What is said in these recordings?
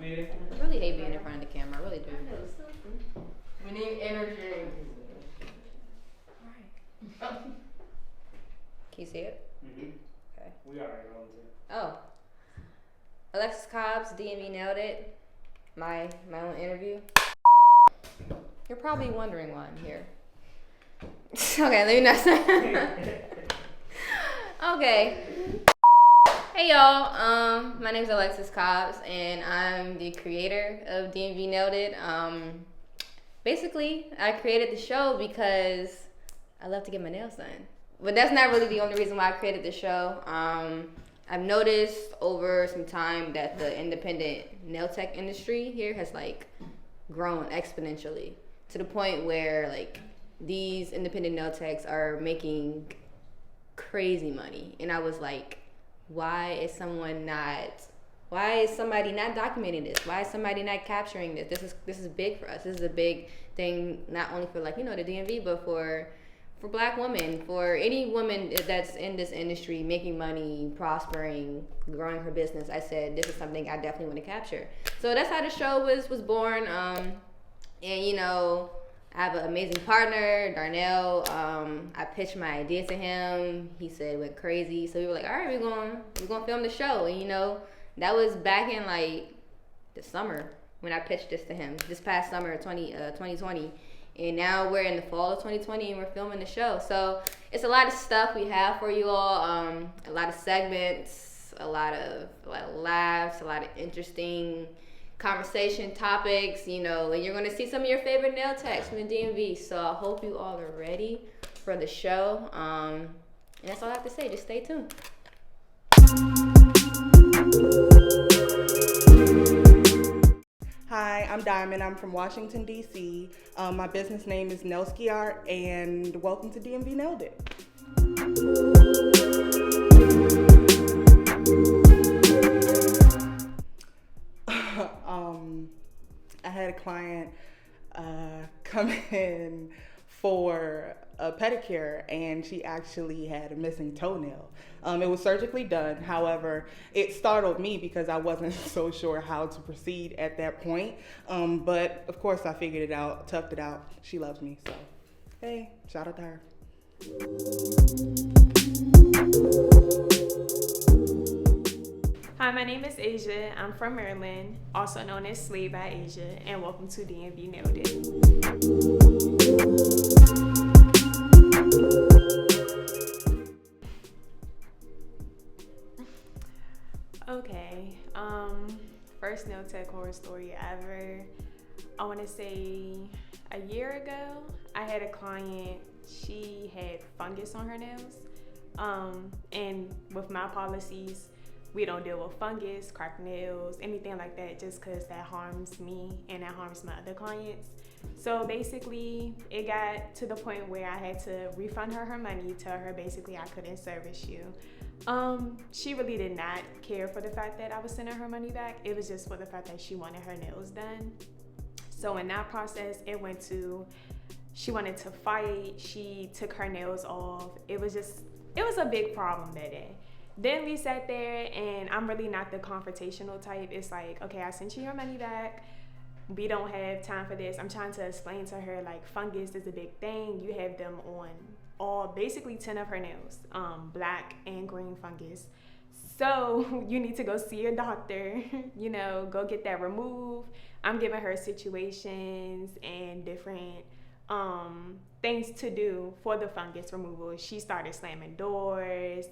meeting? I really hate being in front of the camera. I really do. We need energy. Alright. Can you see it? Mm-hmm. Okay. We already rolling too. Oh. Alexis Cobbs, DMV Nailed It. My own interview. You're probably wondering why I'm here. Okay, let me not say. Okay. Hey y'all, my name is Alexis Cobbs and I'm the creator of DMV Nailed It. Basically, I created the show because I love to get my nails done. But that's not really the only reason why I created the show. I've noticed over some time that the independent nail tech industry here has like grown exponentially to the point where like these independent nail techs are making crazy money. And I was like, why is somebody not documenting this? Why is somebody not capturing this? This is big for us. This is a big thing, not only for like, the DMV, but for Black women, for any woman that's in this industry, making money, prospering, growing her business. I said, this is something I definitely want to capture. So that's how the show was born. And I have an amazing partner, Darnell. I pitched my idea to him. He said it went crazy. So we were like, all right, we're gonna film the show. And that was back in like the summer when I pitched this to him. This past summer, 2020. And now we're in the fall of 2020 and we're filming the show. So it's a lot of stuff we have for you all. A lot of segments, a lot of laughs, a lot of interesting conversation topics, and you're going to see some of your favorite nail techs from the DMV. So I hope you all are ready for the show. And that's all I have to say. Just stay tuned. Hi, I'm Diamond. I'm from Washington, D.C. My business name is Nelski Art, and welcome to DMV Nailed It. I had a client come in for a pedicure, and she actually had a missing toenail. It was surgically done. However, it startled me because I wasn't so sure how to proceed at that point. But of course I figured it out, toughed it out. She loves me, so hey, shout out to her. Hi, my name is Asia. I'm from Maryland, also known as Slave by Asia, and welcome to DMV Nailed Okay, first nail tech horror story ever. I want to say a year ago, I had a client, she had fungus on her nails. And with my policies, we don't deal with fungus, cracked nails, anything like that, just because that harms me and that harms my other clients. So basically, it got to the point where I had to refund her money, tell her basically I couldn't service you. She really did not care for the fact that I was sending her money back. It was just for the fact that she wanted her nails done. So in that process, she wanted to fight. She took her nails off. It was a big problem that day. Then we sat there, and I'm really not the confrontational type. It's like, okay, I sent you your money back. We don't have time for this. I'm trying to explain to her, like, fungus is a big thing. You have them on basically 10 of her nails, black and green fungus. So you need to go see a doctor, go get that removed. I'm giving her situations and different things to do for the fungus removal. She started slamming doors,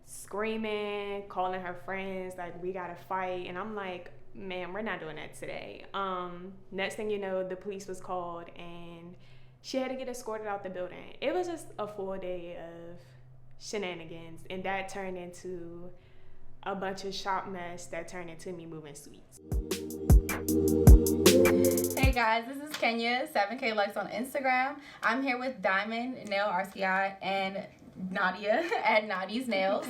screaming, calling her friends, like, we gotta fight. And I'm like, man, we're not doing that today. Next thing you know, the police was called and she had to get escorted out the building. It was just a full day of shenanigans, and that turned into a bunch of shop mess that turned into me moving sweets. Hey guys, this is Kenya, 7K likes on Instagram. I'm here with Diamond, Nail RCI, and Nadia at Nadia's Nails.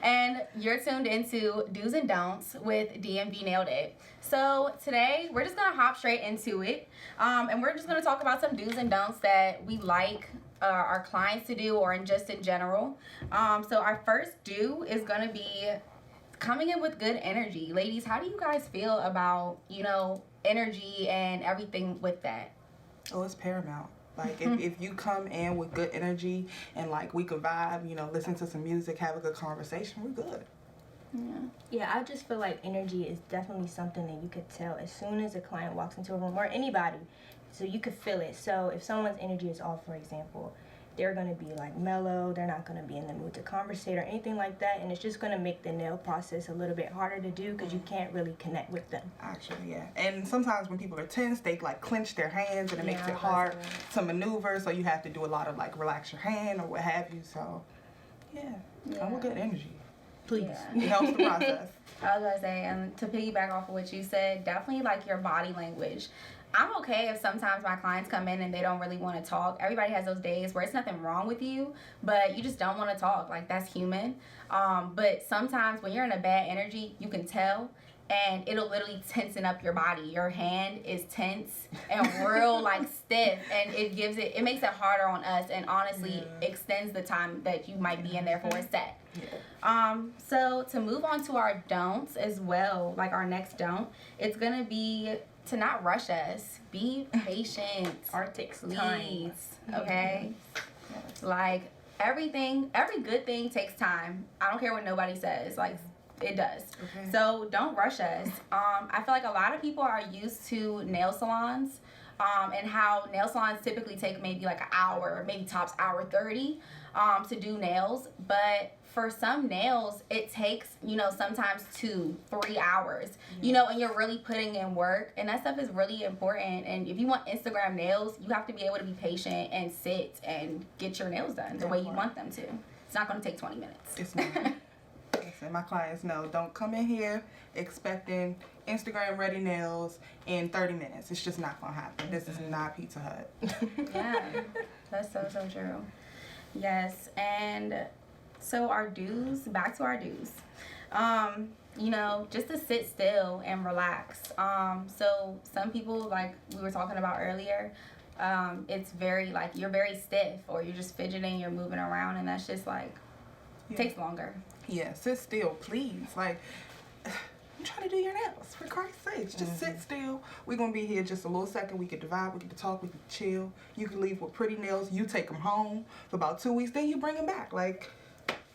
And you're tuned into Do's and Don'ts with DMV Nailed It. So today, we're just going to hop straight into it. And we're just going to talk about some do's and don'ts that we like our clients to do, or just in general. So our first do is going to be coming in with good energy. Ladies, how do you guys feel about, you know, energy and everything with that? Oh, it's paramount. Like, if you come in with good energy and, like, we could vibe, you know, listen to some music, have a good conversation, we're good. Yeah, I just feel like energy is definitely something that you could tell as soon as a client walks into a room, or anybody. So you could feel it. So if someone's energy is off, for example, they're going to be like mellow, they're not going to be in the mood to conversate or anything like that, and it's just going to make the nail process a little bit harder to do because you can't really connect with them. Actually, yeah. And sometimes when people are tense, they like clench their hands and it makes it hard to maneuver, so you have to do a lot of like relax your hand or what have you. So yeah. Come with good energy. Please. Yeah. It helps the process. I was gonna say, and to piggyback off of what you said, definitely like your body language. I'm okay if sometimes my clients come in and they don't really want to talk. Everybody has those days where it's nothing wrong with you, but you just don't want to talk. Like, that's human. But sometimes when you're in a bad energy, you can tell, and it'll literally tensen up your body. Your hand is tense and real like stiff, and it makes it harder on us, and honestly extends the time that you might be in there for a set. So to move on to our don'ts as well, like our next don't, it's gonna be to not rush us. Be patient. Art takes time. Okay? Like, every good thing takes time. I don't care what nobody says. Like, it does. Okay. So don't rush us. I feel like a lot of people are used to nail salons, and how nail salons typically take maybe like an hour, maybe tops hour 30, to do nails. But for some nails, it takes, you know, sometimes 2-3 hours, you know, and you're really putting in work, and that stuff is really important. And if you want Instagram nails, you have to be able to be patient and sit and get your nails done the way you want them to. It's not going to take 20 minutes. It's not. Listen, my clients know, don't come in here expecting Instagram ready nails in 30 minutes. It's just not going to happen. This is not Pizza Hut. Yeah, that's so true. Yes, and so our do's, back to our do's. You know, just to sit still and relax. So some people, like we were talking about earlier, it's very like you're very stiff, or you're just fidgeting, you're moving around, and that's just like takes longer. Yeah, sit still, please. Like, I'm trying to do your nails, for Christ's sakes. Just sit still. We're going to be here just a little second. We could divide, we could talk, we could chill. You can leave with pretty nails. You take them home for about 2 weeks, then you bring them back. Like,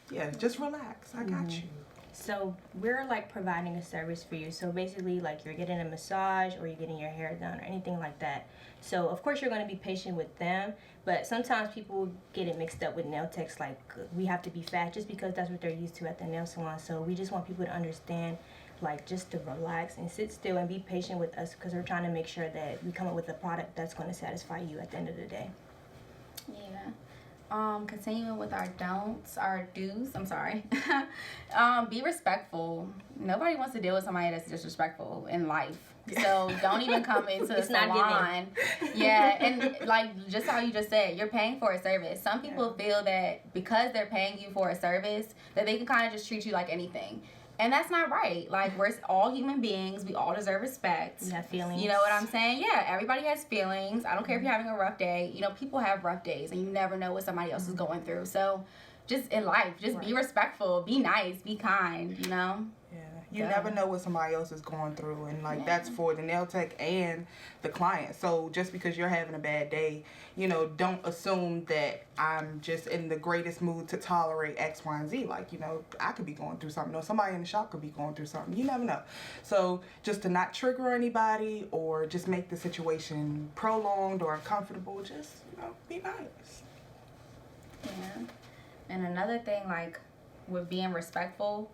yeah, just relax. I got you. So we're like providing a service for you. So basically, like, you're getting a massage or you're getting your hair done or anything like that. So of course you're going to be patient with them, but sometimes people get it mixed up with nail techs. Like, we have to be fast just because that's what they're used to at the nail salon. So we just want people to understand, like, just to relax and sit still and be patient with us, because we're trying to make sure that we come up with a product that's going to satisfy you at the end of the day. Yeah. Continuing with our do's, I'm sorry. Be respectful. Nobody wants to deal with somebody that's disrespectful in life. So don't even come into the salon. Yeah, and like just how you just said, you're paying for a service. Some people feel that because they're paying you for a service, that they can kind of just treat you like anything. And that's not right. Like, we're all human beings. We all deserve respect. We have feelings. You know what I'm saying? Yeah, everybody has feelings. I don't care if you're having a rough day. You know, people have rough days, and you never know what somebody else is going through. So, just in life, just be respectful, be nice, be kind, you know? Yeah. You never know what somebody else is going through, and like that's for the nail tech and the client. So just because you're having a bad day, you know, don't assume that I'm just in the greatest mood to tolerate X, Y, and Z. Like, you know, I could be going through something, or somebody in the shop could be going through something. You never know. So just to not trigger anybody or just make the situation prolonged or uncomfortable, just, you know, be nice. Yeah. And another thing, like, with being respectful,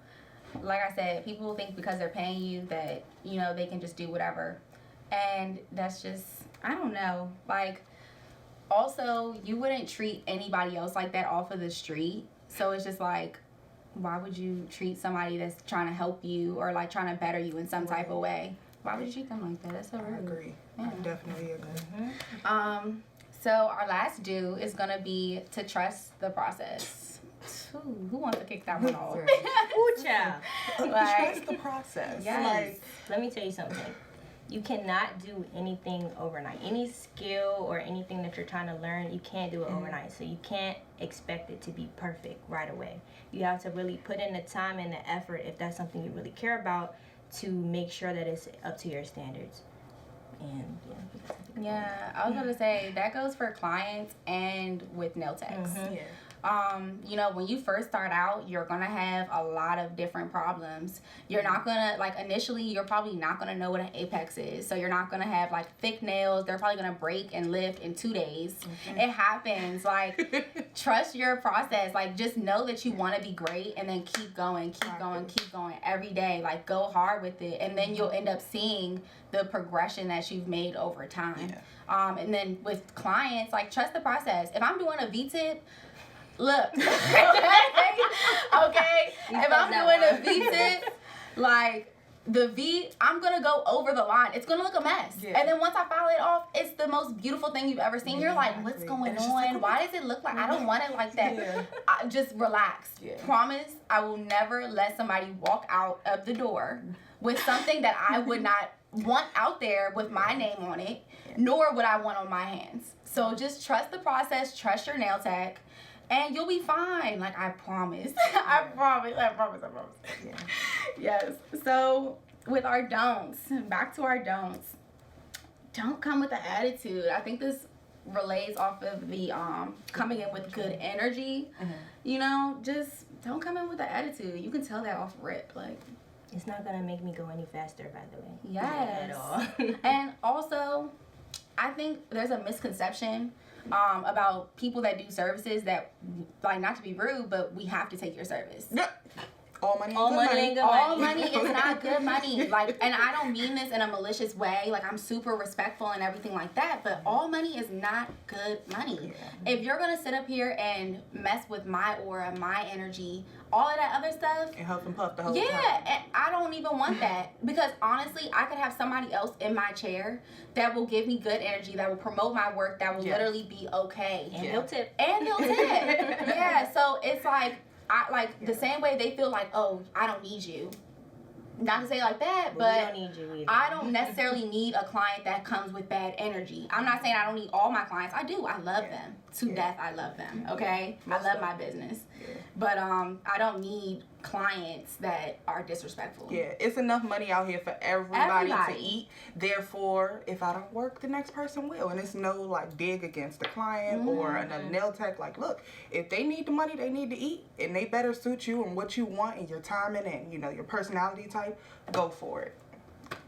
like I said, people think because they're paying you that, you know, they can just do whatever. And that's just, I don't know. Like, also, you wouldn't treat anybody else like that off of the street. So it's just like, why would you treat somebody that's trying to help you or, like, trying to better you in some type of way? Why would you treat them like that? That's so rude. I agree. Yeah. I definitely agree. So our last do is going to be to trust the process. Who wants to kick that one off? Ooh, child. Trust the process. Yes. Let me tell you something. you cannot do anything overnight. Any skill or anything that you're trying to learn, you can't do it overnight. So you can't expect it to be perfect right away. You have to really put in the time and the effort, if that's something you really care about, to make sure that it's up to your standards. And yeah, I was gonna say that goes for clients and with nail techs. Yeah. You know, when you first start out, you're gonna have a lot of different problems. You're not gonna, like, initially, you're probably not gonna know what an apex is. So you're not gonna have, like, thick nails. They're probably gonna break and lift in 2 days. It happens. Like, trust your process. Like, just know that you want to be great, and then keep going every day. Like, go hard with it, and then you'll end up seeing the progression that you've made over time. And then with clients, like, trust the process. If I'm doing a V-tip, look, okay? If I'm doing a V-tip, like, the V, I'm gonna go over the line. It's gonna look a mess. And then once I file it off, it's the most beautiful thing you've ever seen. You're like, what's going on? Why does it look like, I don't want it like that. Just relax. Promise, I will never let somebody walk out of the door with something that I would not want out there with my name on it, nor would I want on my hands. So just trust the process, trust your nail tech, and you'll be fine. Like, I promise. I promise. Yeah. Yes. So with our don'ts, back to our don'ts. Don't come with an attitude. I think this relays off of the coming in with good energy. You know, just don't come in with an attitude. You can tell that off rip. Like, it's not gonna make me go any faster, by the way. Yes. At all. And also, I think there's a misconception about people that do services that, like, not to be rude, but we have to take your service. All money ain't good money. All money is not good money. Like, and I don't mean this in a malicious way. Like, I'm super respectful and everything like that, but all money is not good money. If you're gonna sit up here and mess with my aura, my energy, all of that other stuff, And huff and puff the whole time. and I don't even want that, because honestly, I could have somebody else in my chair that will give me good energy, that will promote my work, that will literally be okay. And they'll tip. Yeah, so it's like, the same way they feel like, oh, I don't need you. Not to say like that, but we don't need you either. I don't necessarily need a client that comes with bad energy. I'm not saying I don't need all my clients. I do. I love them to death. I love them. Okay, I love my business, but I don't need clients that are disrespectful. Yeah, it's enough money out here for everybody to eat. Therefore, if I don't work, the next person will. And it's no, like, dig against the client or another nail tech. Like, look, if they need the money, they need to eat, and they better suit you and what you want and your timing and, you know, your personality type. Go for it.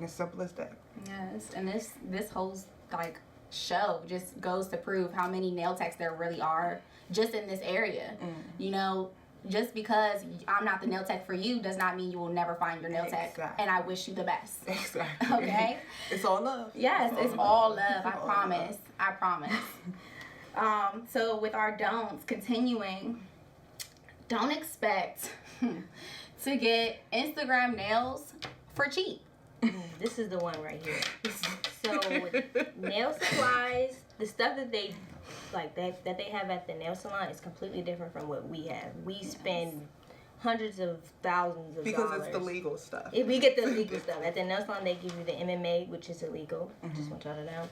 As simple as that. Yes, and this whole, like, show just goes to prove how many nail techs there really are just in this area. You know, just because I'm not the nail tech for you does not mean you will never find your nail tech. And I wish you the best. Exactly. Okay? It's all love. Yes, it's all love. I promise. I promise. So with our don'ts, continuing, don't expect to get Instagram nails for cheap. This is the one right here. So with nail supplies, the stuff that they that they have at the nail salon is completely different from what we have. We spend hundreds of thousands of because dollars. It's the legal stuff. If we get the legal stuff. At the nail salon, they give you the MMA, which is illegal. Just want y'all to know.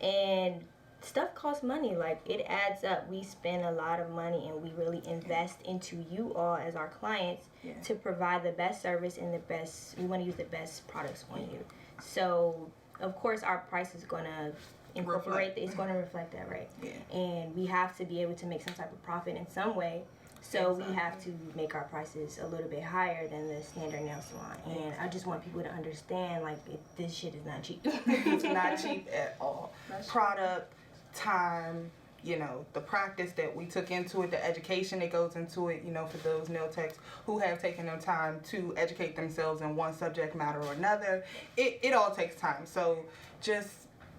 And stuff costs money. Like, it adds up. We spend a lot of money, and we really invest into you all as our clients to provide the best service and we want to use the best products on you. So, of course, our price is going to incorporate, it's going to reflect that, right? And we have to be able to make some type of profit in some way. So we have to make our prices a little bit higher than the standard nail salon. And I just want people to understand, like, this shit is not cheap. It's not cheap at all. Product, time, you know, the practice that we took into it, the education that goes into it, you know, for those nail techs who have taken their time to educate themselves in one subject matter or another. It all takes time. So just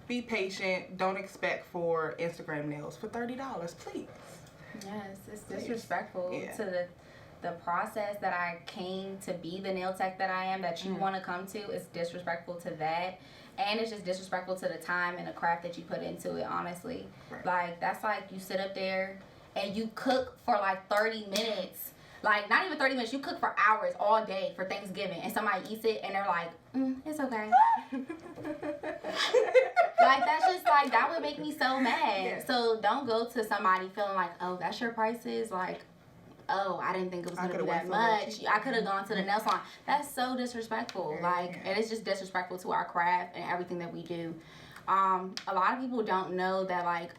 be patient. Don't expect for Instagram nails for $30, please. Yes, it's disrespectful to the process that I came to be the nail tech that I am, that you want to come to. It's disrespectful to that. And it's just disrespectful to the time and the craft that you put into it, honestly. Like, that's like you sit up there and you cook for like 30 minutes. Like, not even 30 minutes. You cook for hours all day for Thanksgiving. And somebody eats it and they're like, it's okay. Like, that's just like, that would make me so mad. Yeah. So don't go to somebody feeling like, oh, that's your prices. Like, oh, I didn't think it was going to be that much. I could have gone to the nail salon. That's so disrespectful. Like, and it's just disrespectful to our craft and everything that we do. A lot of people don't know that, like,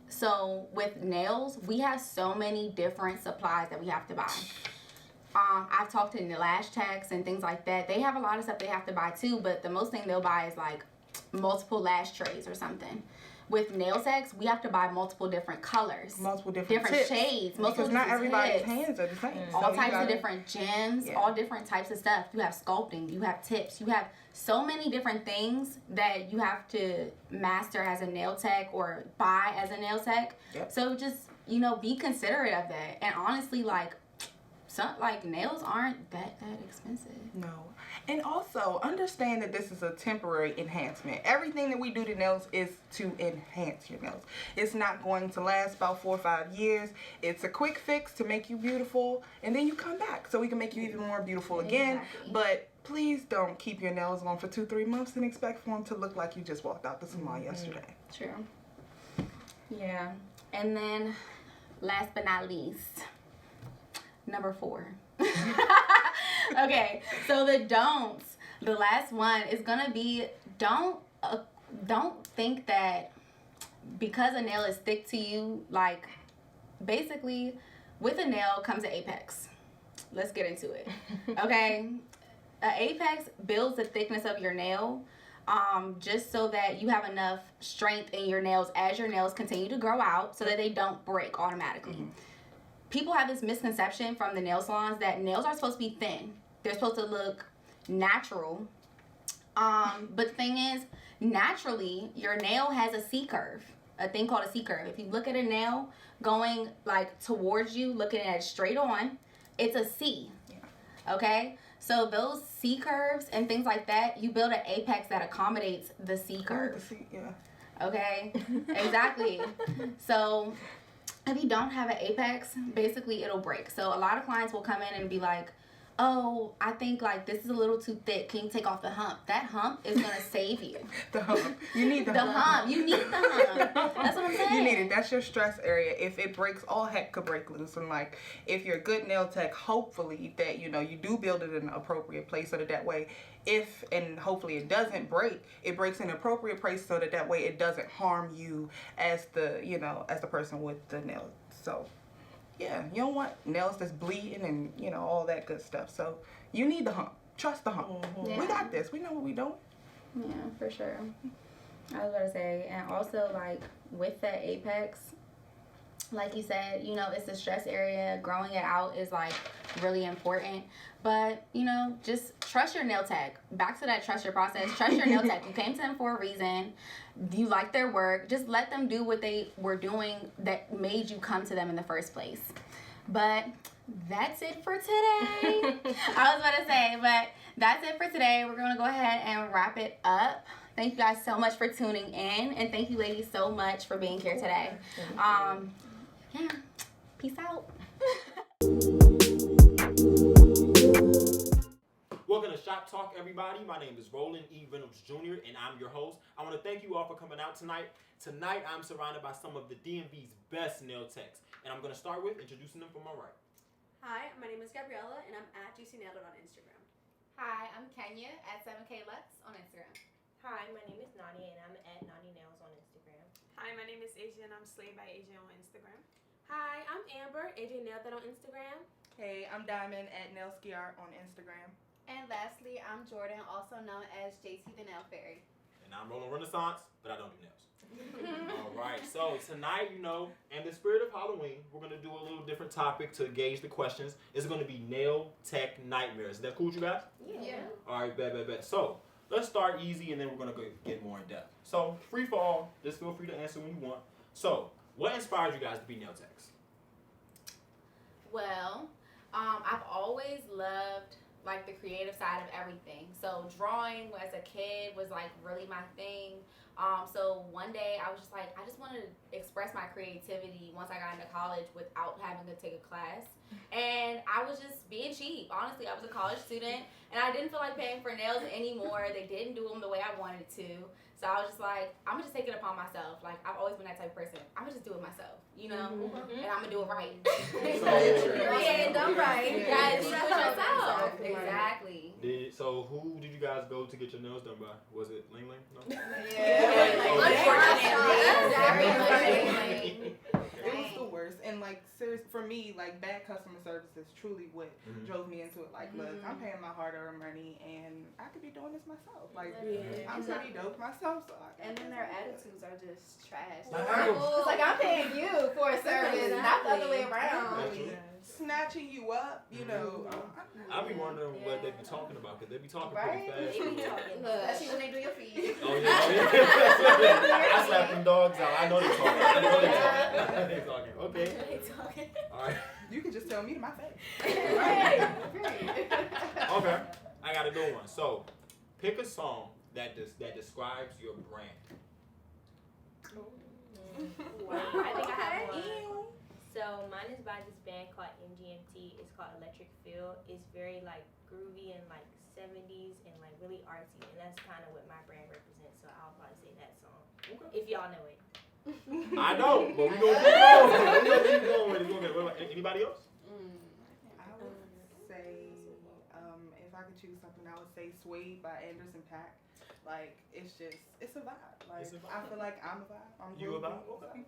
so with nails, we have so many different supplies that we have to buy. I've talked to the lash techs and things like that. They have a lot of stuff they have to buy too, but the most thing they'll buy is like multiple lash trays or something. With nail techs, we have to buy multiple different colors, multiple different tips. shades, multiple because not everybody's tips. hands are the same. All types of different gems, all different types of stuff. You have sculpting, you have tips, you have so many different things that you have to master as a nail tech or buy as a nail tech. Yep. So just, you know, be considerate of that. And honestly, like, nails aren't that expensive. No. And also, understand that this is a temporary enhancement. Everything that we do to nails is to enhance your nails. It's not going to last about 4 or 5 years. It's a quick fix to make you beautiful, and then you come back so we can make you even more beautiful again. Exactly. But please don't keep your nails on for 2-3 months and expect for them to look like you just walked out the salon yesterday. True. Yeah. And then, last but not least, number 4. Okay, so the don'ts. The last one is gonna be don't think that because a nail is thick to you, like, basically with a nail comes an apex. Let's get into it. Okay, an apex builds the thickness of your nail, just so that you have enough strength in your nails as your nails continue to grow out, so that they don't break automatically. People have this misconception from the nail salons that nails are supposed to be thin. They're supposed to look natural. But the thing is, naturally, your nail has a C curve, a thing called a C curve. If you look at a nail going like towards you, looking at it straight on, it's a C. Yeah. Okay? So those C curves and things like that, you build an apex that accommodates the C curve. Yeah. Okay? Exactly. So if you don't have an apex, basically it'll break. So a lot of clients will come in and be like, oh, I think like this is a little too thick. Can you take off the hump? That hump is going to save you. The hump. You need the hump. You need the hump. That's what I'm saying. You need it. That's your stress area. If it breaks, all heck could break loose. And like, if you're a good nail tech, hopefully that, you know, you do build it in an appropriate place so that way, if and hopefully it doesn't break, it breaks in an appropriate place so that way it doesn't harm you as the, you know, as the person with the nail. So yeah, you don't want nails that's bleeding and, you know, all that good stuff. So you need the hump. Trust the hump. Yeah. We got this. We know what we're doing. Yeah, for sure. I was about to say, and also like with that apex, like you said, you know, it's the stress area. Growing it out is like really important. But, you know, just trust your nail tech. Back to that trust your process. Trust your nail tech. You came to them for a reason. You like their work. Just let them do what they were doing that made you come to them in the first place. But that's it for today. I was about to say, but that's it for today. We're going to go ahead and wrap it up. Thank you guys so much for tuning in. And thank you ladies so much for being here today. Yeah. Peace out. Welcome to Shop Talk, everybody. My name is Roland E. Reynolds Jr., and I'm your host. I want to thank you all for coming out tonight. Tonight, I'm surrounded by some of the DMV's best nail techs, and I'm going to start with introducing them from my right. Hi, my name is Gabriella, and I'm at GC Nailed It on Instagram. Hi, I'm Kenya at 7K Lux on Instagram. Hi, my name is Nadia, and I'm at Naughty Nails on Instagram. Hi, my name is Asia, and I'm Slayed by Asia on Instagram. Hi, I'm Amber, AJ Nailed It on Instagram. Hey, I'm Diamond at Nailski Art on Instagram. And lastly, I'm Jordan, also known as JT the Nail Fairy. And I'm Roland Renaissance, but I don't do nails. All right, so tonight, you know, in the spirit of Halloween, we're going to do a little different topic to gauge the questions. It's going to be nail tech nightmares. Is that cool with you guys? Yeah. All right, bet. So let's start easy, and then we're going to get more in depth. So free for all. Just feel free to answer when you want. So what inspired you guys to be nail techs? Well, I've always loved like the creative side of everything. So drawing as a kid was like really my thing. So one day I was just like, I just wanted to express my creativity once I got into college without having to take a class. And I was just being cheap. Honestly, I was a college student and I didn't feel like paying for nails anymore. They didn't do them the way I wanted to. So I was just like, I'm gonna just take it upon myself. Like, I've always been that type of person. I'm gonna just do it myself, you know? And I'm gonna do it right. Yeah, done right. You guys do it yourself. Exactly. So who did you guys go to get your nails done by? Was it Ling Ling? No? Unfortunately. It was the worst. And like, seriously, for me, like, bad customer service is truly what drove me into it. Like, look, I'm paying my hard-earned money, and I could be doing this myself. Like, I'm pretty dope myself, so and then their attitudes are just trash. Wow. It's like, I'm paying you for a service, not the other way around. snatching you up, you know. I be wondering what they be talking about, because they be talking pretty fast. They be talking. Especially when they do your feet. Oh, yeah. I slap them dogs out. I know they talking. I know they talking. Okay. All right. You can just tell me to my face. Okay. I got a good one. So, pick a song that describes your brand. Wow. I think I have one. So mine is by this band called MGMT. It's called Electric Feel. It's very like groovy and like 70s and like really artsy, and that's kind of what my brand represents. So I'll probably say that song. Okay. If y'all know it. I know, but we gonna keep going. We gonna keep going with it. What about anybody else? I would say, if I could choose something, I would say "Suede" by Anderson .Paak. Like, it's a vibe. Like, I feel like I'm a vibe. You a vibe? Okay.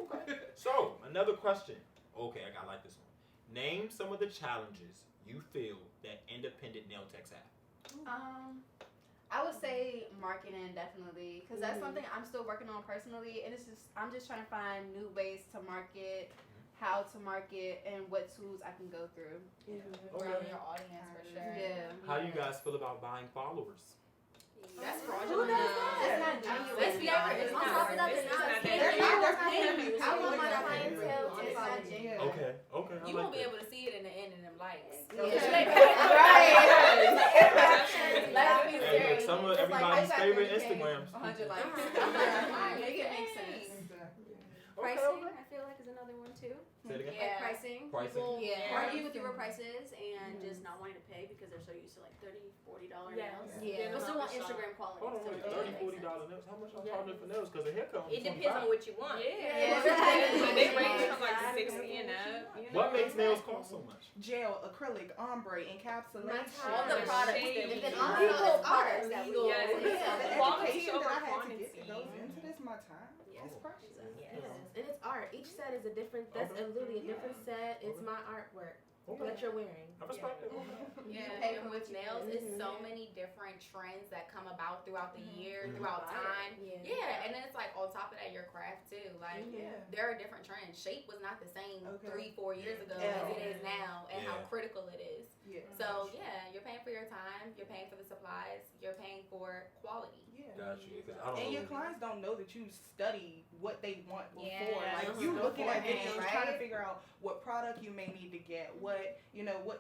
Okay. So, another question. Okay, I like this one. Name some of the challenges you feel that independent nail techs have. I would say marketing, definitely, because that's something I'm still working on personally, and I'm just trying to find new ways to market, how to market, and what tools I can go through. Grow your audience for sure. Yeah. How do you guys feel about buying followers? That's fraudulent. It's not genuine. Let's be honest. On top of that, they're not paying you. I want my clientele to follow genuine. Okay. You won't be able to see it in the end in them likes. Right. Let's be Hey, serious. look, some of everybody's favorite Instagrams. 100 likes. Make it make sense. Pricing, I feel like, is another one too. Say it again. Like pricing. Pricing. People argue with your prices and just not wanting to pay because they're so used to like $30, $40 nails. Yeah. But still want Instagram quality. Hold on, so wait, it doesn't $30, make $40 nails. How much I'm charging for nails? Because the haircut It depends on what you want. They range from like 60 and up. You know? What makes nails cost so much? Gel, acrylic, ombre, encapsulation. All the products. And then also ours that we Yes. The Quality education over that I had to quantity. get that goes into this, my time, it's precious. Yes, and it's art. Each set is a different. That's literally a different set. It's my artwork that you're wearing. I respect it. Yeah, and with nails, it's so many different trends that come about throughout the year, throughout time. Yeah, and then it's like on top of that, your craft too. Like, there are different trends. Shape was not the same 3-4 years ago as it is now, and how critical it is. So you're paying for your time, you're paying for the supplies, you're paying for quality. Got you. And your clients don't know that you study what they want before. Yeah. Like, you looking at videos Right? trying to figure out what product you may need to get, what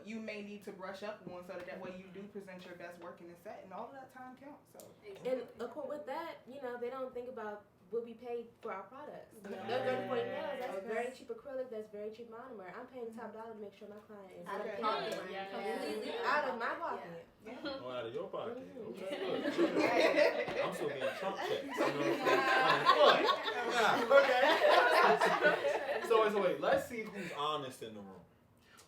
you may need to brush up on, so that way you do present your best work in the set, and all of that time counts. So And with that, they don't think about what we pay for our products. They're going to point nails. That's very cheap acrylic. That's very cheap monomer. I'm paying top dollar to make sure my client is Out of pocket. pocket. Out of my pocket. Oh, out of your pocket. Okay, good. I'm still getting Trump checks. Okay. So wait, let's see who's honest in the room.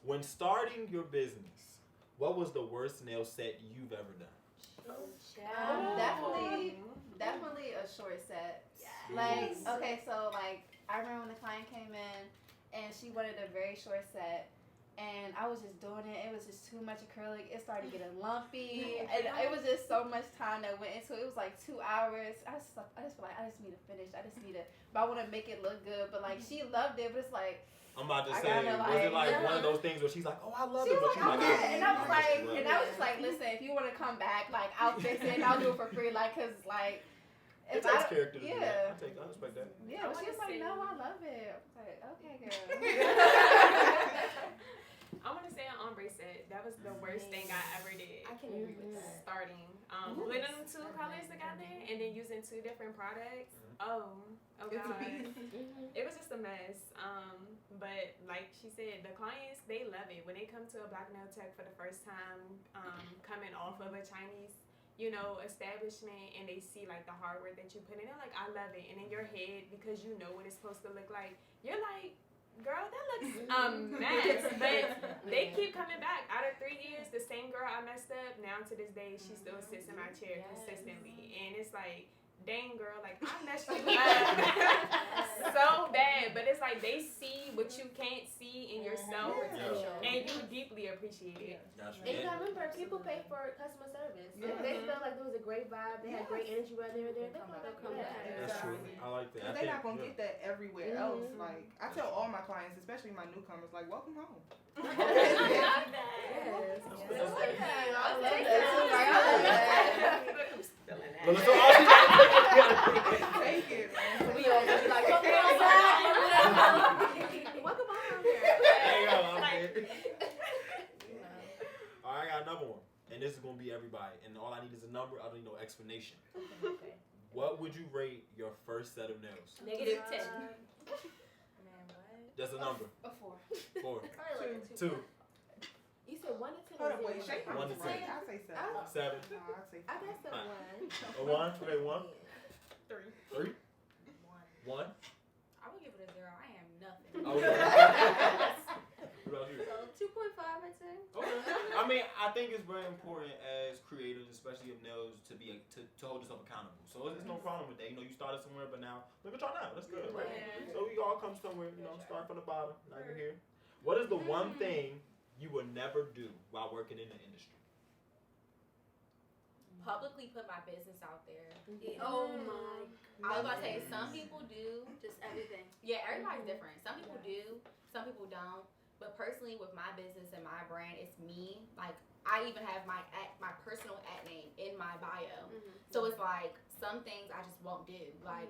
When starting your business, what was the worst nail set you've ever done? Definitely a short set. Like, okay, so like I remember when the client came in and she wanted a very short set, and I was just doing it. It was just too much acrylic. It started getting lumpy, and it was just so much time that went into it. It was like 2 hours. I just feel like I just need to finish. But I want to make it look good. But like she loved it, but it's like. I'm about to say, was it like one of those things where she's like, oh, I love it, but you're like, and I was just like, listen, if you want to come back, like, I'll fix it, and I'll do it for free, like, cause like, it takes character to do that. I respect that. Yeah, but she was like, no, I love it. I was like, okay, girl. I want to say an ombre set. That was the worst thing I ever did. I can agree with that. Starting, blending them two colors together and then using two different products. Oh God. It was just a mess. But like she said, the clients, they love it. When they come to a Black nail tech for the first time, coming off of a Chinese, establishment, and they see like the hard work that you put in, they're like, I love it. And in your head, because you know what it's supposed to look like, you're like, girl, that looks mess. But they keep coming back. Out of 3 years, the same girl I messed up, now to this day, she still sits in my chair consistently. And it's like, dang, girl, like, I messed you up so bad. But it's like they see what you can't see in yourself, and you deeply appreciate it. And you gotta remember, people pay for customer service. If they felt like there was a great vibe, they had great energy while they were there, they'll come back. That's true. I like that. Because they're not going to get that everywhere else. Like, I tell all my clients, especially my newcomers, like, welcome home. Yes. I love that. But let's all Take it, man. We all just like, come on back. Welcome home here. There you go. All right, I got another one. And this is going to be everybody. And all I need is a number. I don't need no explanation. Okay. What would you rate your first set of nails? -10. Man, what? Just a number. A 4. 4. Probably like a 2. You said 1 to 10 Hold or up, 0? wait, shake my 1 to 10. I say 7. 7. No, I say 5. I guess a 1. A 1? Okay, 1. 3. 3. 1. I would give it a 0. I am nothing. Okay. What about you? So 2.5, I'd say. Okay. I mean, I think it's very important as creators, especially of nails, to be to hold yourself accountable. So there's no problem with that. You started somewhere, but now look at y'all now. That's good. Right? So we all come somewhere. Start from the bottom. Now you're here. What is the one thing you will never do while working in the industry? Publicly put my business out there. Oh my. I was about to say, some people do. Just everything. Yeah, everybody's different. Some people do, some people don't. But personally, with my business and my brand, it's me. Like, I even have my personal name in my bio. So it's like, some things I just won't do. Like,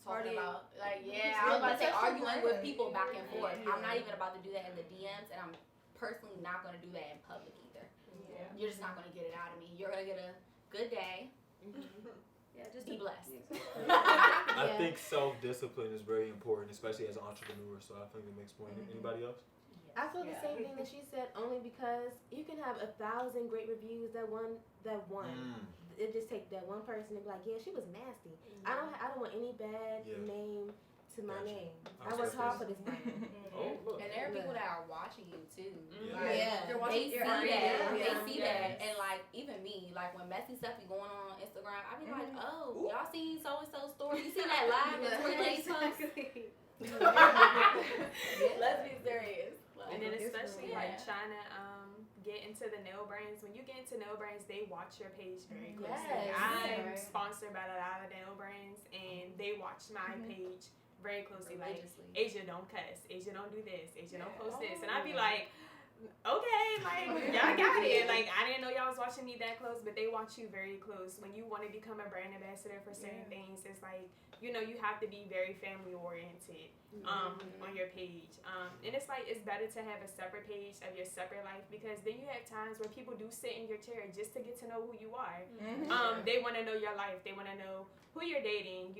talking about, like, I was about to say, arguing with people back and forth. I'm not even about to do that in the DMs, and I'm personally not going to do that in public either. You're just not going to get it out of me. You're going to get a good day. Yeah, just be blessed. I think self-discipline is very important, especially as an entrepreneur. So I think it makes point. Anybody else? I feel the same thing that she said, only because you can have 1,000 great reviews that one. It just take that one person to be like, yeah, she was nasty. I don't want any bad name to my name. I worked hard for this brand. And there are people that are watching you too. They're watching They see that. And like, even me, like when messy stuff be going on Instagram, I be like, oh, y'all seen so-and-so story? You seen that live with Tory Lanez post? Let's be serious. And then especially like trying to get into the nail brands. When you get into nail brands, they watch your page very closely. I'm sponsored by a lot of nail brands, and they watch my page very closely. Like, Asia, don't cuss. Asia, don't do this. Asia, don't post this. And I'd be like, okay, like, y'all got it. Like, I didn't know y'all was watching me that close, but they watch you very close. When you want to become a brand ambassador for certain things, it's like, you have to be very family oriented on your page. And it's like, it's better to have a separate page of your separate life, because then you have times where people do sit in your chair just to get to know who you are. They want to know your life. They want to know who you're dating,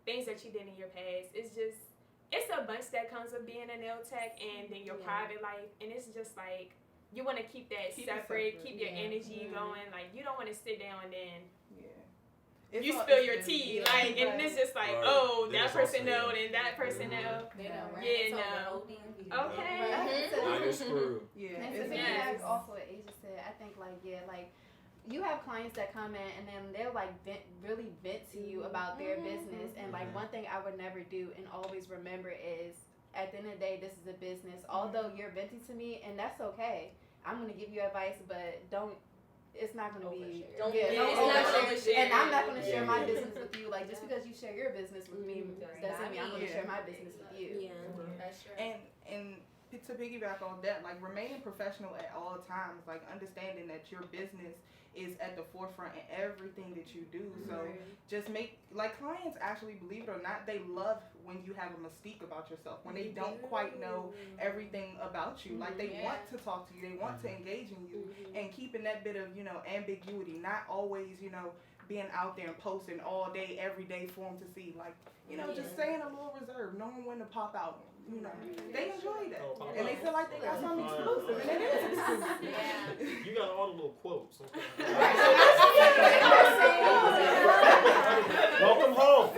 things that you did in your past. It's a bunch that comes with being a nail tech, and then your private life. And it's just like, you want to keep that separate, keep your energy going. Like, you don't want to sit down and then you spill your tea, and it's just like, oh, that person know, and that person know. Okay. Now you're screwed. And to piggyback off what Asia said, I think you have clients that come in and then they'll really vent to you about their business. And one thing I would never do and always remember is, at the end of the day, this is a business. Although you're venting to me, and that's okay. I'm gonna give you advice, but it's not gonna be. Don't overshare. And I'm not gonna share my business with you. Like, just because you share your business with me doesn't mean I'm gonna share my business with you. That's true. And to piggyback on that, like, remaining professional at all times, like understanding that your business is at the forefront in everything that you do. So just make, like, clients actually, believe it or not, they love when you have a mystique about yourself, when they don't quite know everything about you. Like, they want to talk to you, they want to engage in you, and keeping that bit of, you know, ambiguity, not always, you know, being out there and posting all day, every day for them to see. Like, you know, just staying a little reserved, knowing when to pop out. You know, they enjoy that, and they feel like they got something exclusive, and it is exclusive. You got all the little quotes. Okay. Welcome home.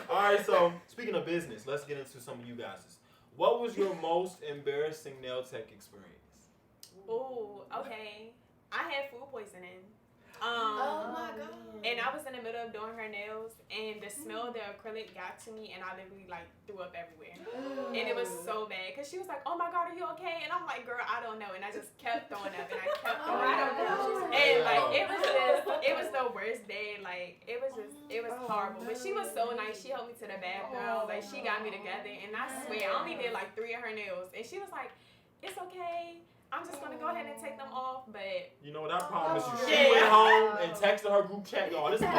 All right, so speaking of business, let's get into some of you guys'. What was your most embarrassing nail tech experience? Oh, okay. I had food poisoning. Oh my God. And I was in the middle of doing her nails, and the smell of the acrylic got to me, and I literally like threw up everywhere. And it was so bad, because she was like, oh my God, are you okay? And I'm like, girl, I don't know. And I just kept throwing up, and I kept throwing up. And like, it was the worst day. Like, it was horrible. But she was so nice. She helped me to the bathroom. Like, she got me together, and I swear, I only did like 3 of her nails. And she was like, it's okay. I'm just gonna go ahead and take them off, but you know what? I promise you, she went home and texted her group chat, y'all. This is good.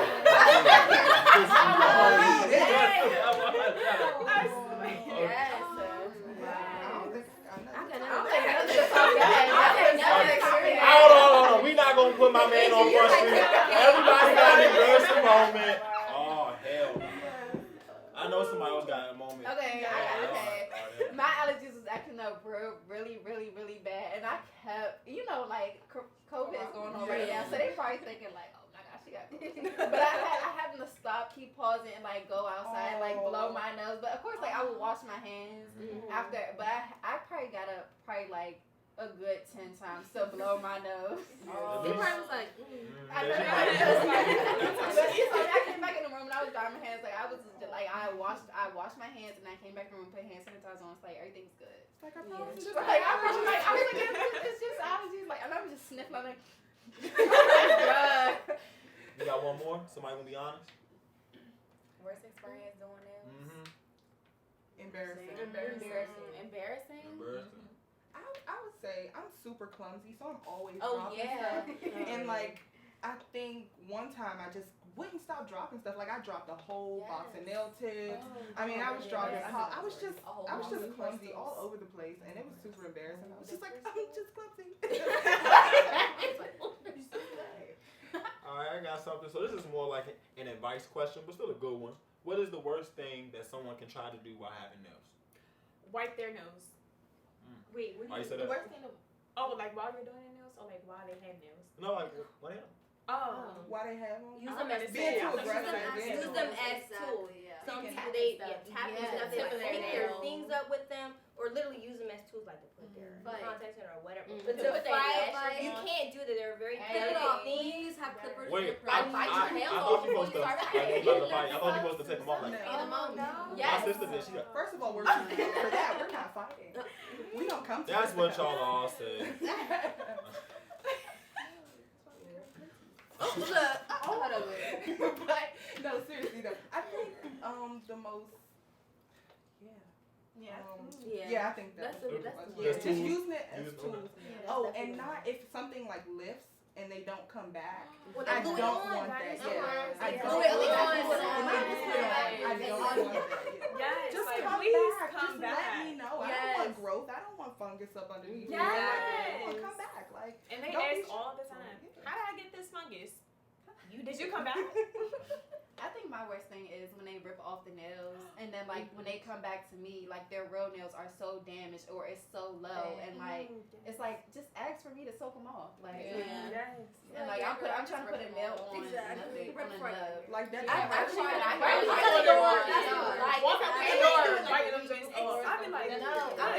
Hold on. We not gonna put my man on Front Street. Everybody got an embarrassing moment. Oh hell. I know somebody else got a moment. Okay. My allergies was acting up really, really, really bad, and I kept, you know, like COVID is going on right now, so they probably thinking like, oh my gosh, she got COVID. But I having to stop, keep pausing, and like go outside, like blow my nose. But of course, like I would wash my hands after. But I probably got up like a good 10 times to blow my nose. He probably was like, I know. But I came back in the room and I was drying my hands. Like I was just, like I washed my hands and I came back in the room, put hand sanitizer on. It's like everything's good. Like I promise you. Like I was like, it's just allergies. Like and I was just sniffling. Like, You got one more? Somebody gonna be honest? Worst experience doing nails? Embarrassing. I would say I'm super clumsy, so I'm always dropping stuff. And like, I think one time I just wouldn't stop dropping stuff. Like I dropped a whole box of nail tips. I mean, I was dropping. I was just clumsy all over the place, and it was super embarrassing. I was just like, I'm just clumsy. All right, I got something. So this is more like an advice question, but still a good one. What is the worst thing that someone can try to do while having nails? wipe their nose. Wait, why you say that? Worst thing Like while you're doing their nails, or like while they have nails? No, like what hell? Why they have them? Use them as being too tools. aggressive. Use them as tools. Some people they tap them, they pick their things up with them, or literally use them as tools, like to put their contacts in or whatever. But to put their lashes, you can't do that. They're very delicate things. Have clippers. Wait, I thought you supposed to. I thought you supposed to take them off. Like, my sister did. She got. First of all, for that we're not fighting. We don't come. That's what y'all all said. But no, seriously though, I think the most I think that's just using it as tools. Oh, and not if something like lifts and they don't come back. I don't want that. I don't want that. Yes, Just like, come please back. Come Just back. let me know. I don't want growth. I don't want fungus up underneath. Yes. I want to come back. Like, and they ask all the time, how did I get this fungus? Did you come back? I think my worst thing is when they rip off the nails, and then like when they come back to me, like their real nails are so damaged or it's so low, and like it's like just ask for me to soak them off, like and like I'm trying to put a nail on nothing on a nub. Like that. I've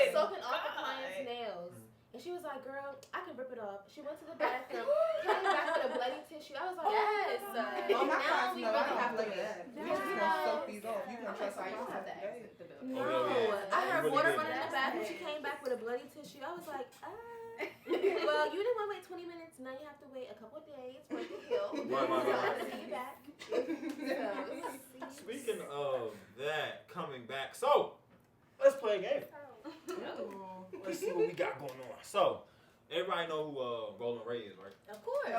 been soaking off the client's nails. And she was like, girl, I can rip it off. She went to the bathroom, came back with a bloody tissue. I was like, yes. Oh, my class, no, I don't have to do that. We're just going to soak these off. You can trust me. No. I heard water running in the bathroom. She came back with a bloody tissue. I was like, well, you didn't want to wait 20 minutes. Now you have to wait a couple of days for it to heal. I'll see you back. Speaking of that, coming back. So, let's play a game. Let's see what we got going on. So, Everybody know who Roland Ray is, right? Of course.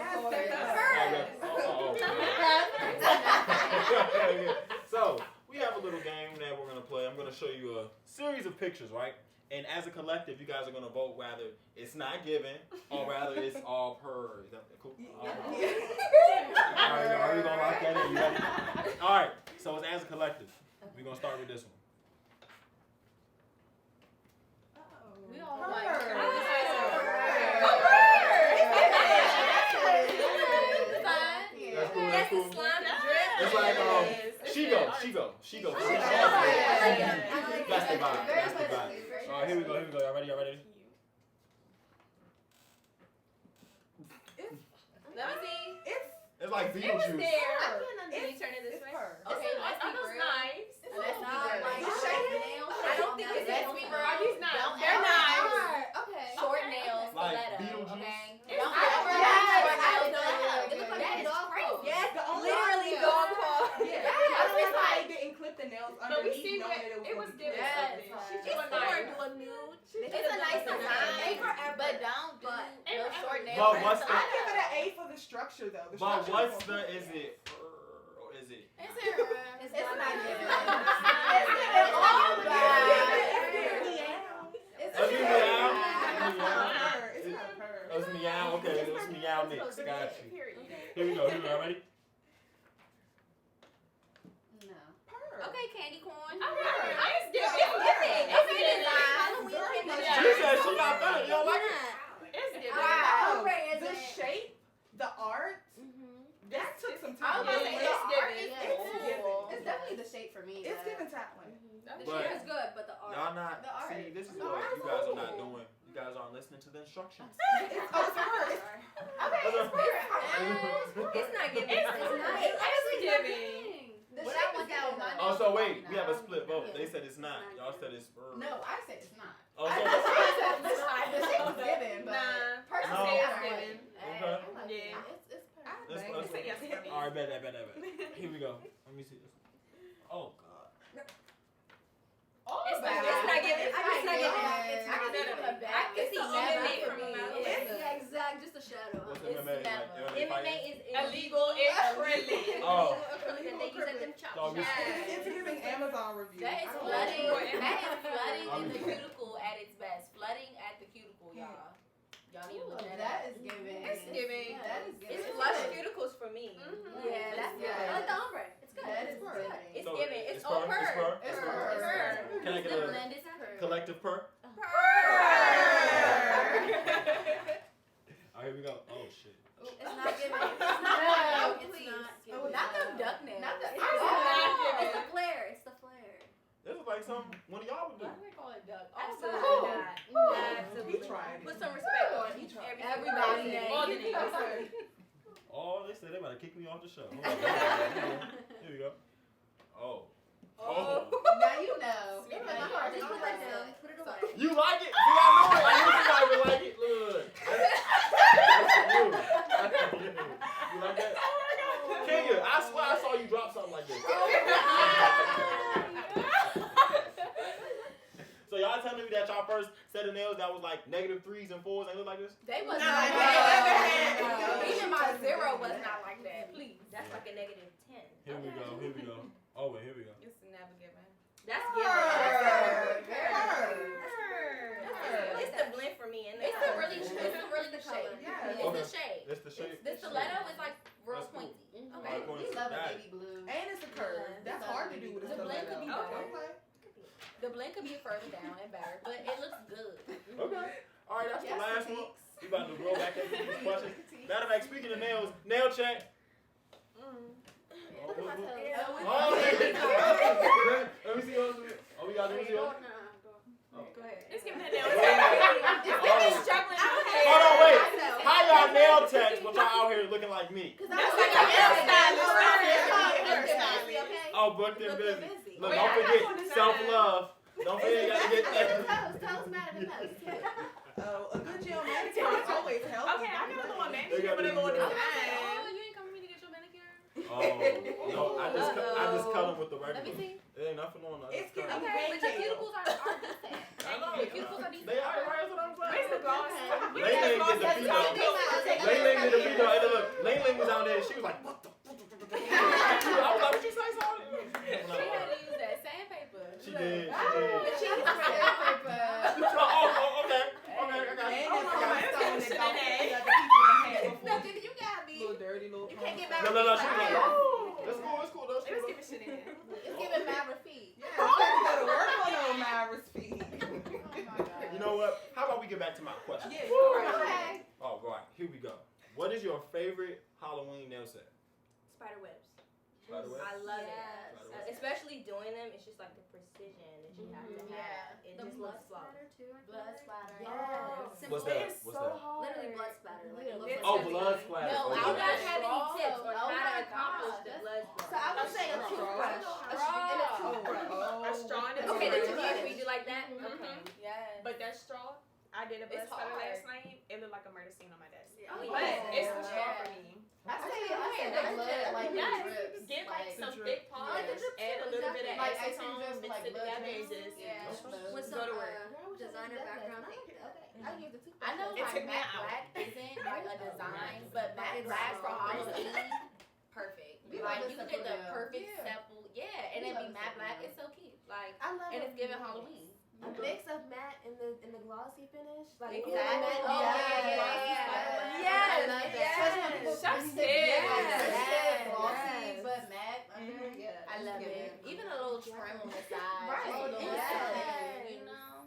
So we have a little game that we're gonna play. I'm gonna show you a series of pictures, right? And as a collective, you guys are gonna vote whether it's not given or rather it's all per. Is that cool? All right, are you gonna lock that in? You ready? All right. So it's as a collective. We're gonna start with this one. We all like That's cool. It's like she go. That's the vibe. All right, here we go. Y'all ready? Let me see. It's like It was Beetlejuice. there. Can you turn it this way? Okay, let's be real. Nice. Let's be not real. like Short nails. I don't think it's Let's let's be be real. real. These nice. Don't They're ever- nice. Okay. Short nails, Like stiletto. Beetlejuice. Okay. It's Don't nice. ever Yes, short I nails, know. stiletto. It looks like That a is dog crazy. paw. Yes, The only literally dog dog paw. paw. Yeah. I It's was like- like, didn't clip the nails But we underneath, see knowing what that it was giving yes. something. Yes. She It's was for like, do a nude. It's a nice design, But don't do no short nails. But what's I give it an A for the structure though. The But structure what's is the? more Is cool. it? Or is it? It's not given. It's all bad. It's Oh, you meow? It's not her. It's not her. Oh, it's meow. Okay, it's meow mix. Got you. period. Here we go. Ready? No. Okay, candy corn. It's giving. It's giving. Halloween candy She said she not done. You don't like it? It's giving. Wow. The shape, the art, that took some I time. was about to say, The it's art giving. is cool. It's definitely the shape for me. It's but- giving talent. The But- shape is good, but the art. Y'all not. The art. See, this is The what art's you guys are not cool. doing. You guys aren't listening to the instructions. It's her. It's not giving. It's not. It's giving. The What shape I want is out giving. my Oh, so wait, we have a No. split vote. Yeah. They said it's not. It's not Y'all giving. said it's. No, I said it's not. Oh, I so said the shape is given, but Nah. personally, No. I don't like it. Okay. I like it. Yeah. It's Let's- perfect. let's- Say yes for me. All right, bet. Here we go. Let me see this. Oh God. It's not giving. It's I just not giving. It's I can not see giving. from the back. I can see MMA never for for me. me. Yeah, exact, just a shadow. What's It's MMA? never. Like, MMA is Illegal acrylic. Oh. acrylic that they use at them chop So we- shops. It's giving Amazon review. That is I don't flooding. like it. That is flooding in the cuticle at its best. Flooding at the cuticle, y'all. Y'all need to look that That up. is giving. It's giving. That is giving. It's flush cuticles for me. Yeah, that's good. I like the ombre. It's good. That is It's good. It's So giving. It's it's all per? It's purr. per? It's Purr. purr. It's purr. Can I get The a blend is purr. collective purr? Purr. All right, here we go. Oh shit. It's not giving. It's No, not please. giving. It's Oh, not giving. Not them duck nails. Not the- It's Oh. not It's giving. the flare. It's the flare. This is like something one of y'all would do. Why do they call it duck? Absolutely Absolutely not. not. He Absolutely. tried Put it. some respect on each everybody's name. All the names. Oh, they said they about to kick me off the show. Hold on. Here we go. Oh. Oh. Now you know. Just put that down. Put it away. You like it? See, I know it. I knew somebody would like it. Look. That's you. That's you. You like that? Kenya, I swear I saw you drop something like this. So y'all telling me that y'all first set of nails that was like -3s and 4s and look like this? They was Nah, not they like never that. had. Even my zero was not like that. Please. That's like a -10. Here we go. Here we go. Oh wait, here we go. It's never given. That's Purr. giving. Purr. It's the blend for me. And it's the really the shade. Yeah. It's the shade. It's the shape. The stiletto is like real That's cool. pointy. Alright, Okay. pointy. You love a Got it. baby blue. And it's a curve. That's hard to do with a The blend stiletto. could be better. Okay. The blend could be further down and better, but it looks good. Okay. All right, that's the Yes, last one. critiques. We about to roll back into these questions. Matter of fact, speaking of nails, nail check. Look at my toes. Oh, let me see yours. Oh, we got to see yours. Go ahead. It's giving her nails. Oh. Struggling. Hold on, wait. How y'all nail techs, but y'all out here looking like me? That's like a hairstylist. Oh, booked and busy. busy. Look, Wait, don't I got forget one to self-love. Don't forget, you gotta get that. Toes matter the most. Oh, a good gel manicure is always healthy. Okay, I got a little man. They got But a these little nails. design. You ain't coming with me to get your manicure? Oh, no, I just cut them with the Let me regular. see. It ain't nothing on that. It's giving Okay, but your cuticles are decent. I know. Your cuticles are decent. They are, right? That's what I'm saying. Where's the gloss? Ling Ling get the veto. Ling Ling get the veto. And then look, Ling Ling was out there. She was like, what the? I was like, what you say, sorry? She had to use that sandpaper. She did. She used sandpaper. Oh, okay. Okay, I got you. No, Diddy, you gotta be. Little dirty, little. You can't get mad. No, she was like, that's cool. It was giving shit in there. It's giving Maverick feet. Yeah, you gotta work on those Mavericks feet. You know what? How about we get back to my question? Yeah, Okay. All right, here we go. What is your favorite Halloween nail set? Spider webs. Spider web? I love Yes. it. Especially doing them, it's just like the precision that you have to have. It The just blood looks flawless. splatter too. Blood splatter. Yes. What's that? It's What's so that? hard. Literally blood splatter. Like it looks It's Oh, like blood splatter. No, Okay. I Do you guys got have any straw. tips on Oh how my to accomplish gosh, the that's- blood So splatter? I would say a toothbrush. And a toothbrush. A straw and a Okay, the toothbrush. toothbrush we do like that? Mhm. Okay. Yes. But that straw, I did a blood It's splatter hard. last night. It looked like a murder scene on my desk. Yeah. Oh, But yeah. it's the straw Yeah. for me. I say the blood, like Yes. the drips. Get like some drip. thick polish, Like the drip add a too, little bit of Like icing acetone, drips, mix like it blood together, and drips. just Yeah. With go some to work. designer background. I use the toothbrush. I know It like took me matte an hour. black isn't like a design, but matte It's black for so Halloween, perfect. We Like love you the get the simple perfect nail. sample, yeah, and We it love be the matte simple black. nail. It's so cute, like, I love and a it's giving mix. Halloween. A mix of matte and the glossy finish. Like Exactly. matte, Oh, yeah. Yes, I love that. yes. Especially when people Chef's use tip. it, Yes. glossy, Yes. but matte under. Yeah, I love it. Even a little trim on the side, Right. just a little Yes. something, you know.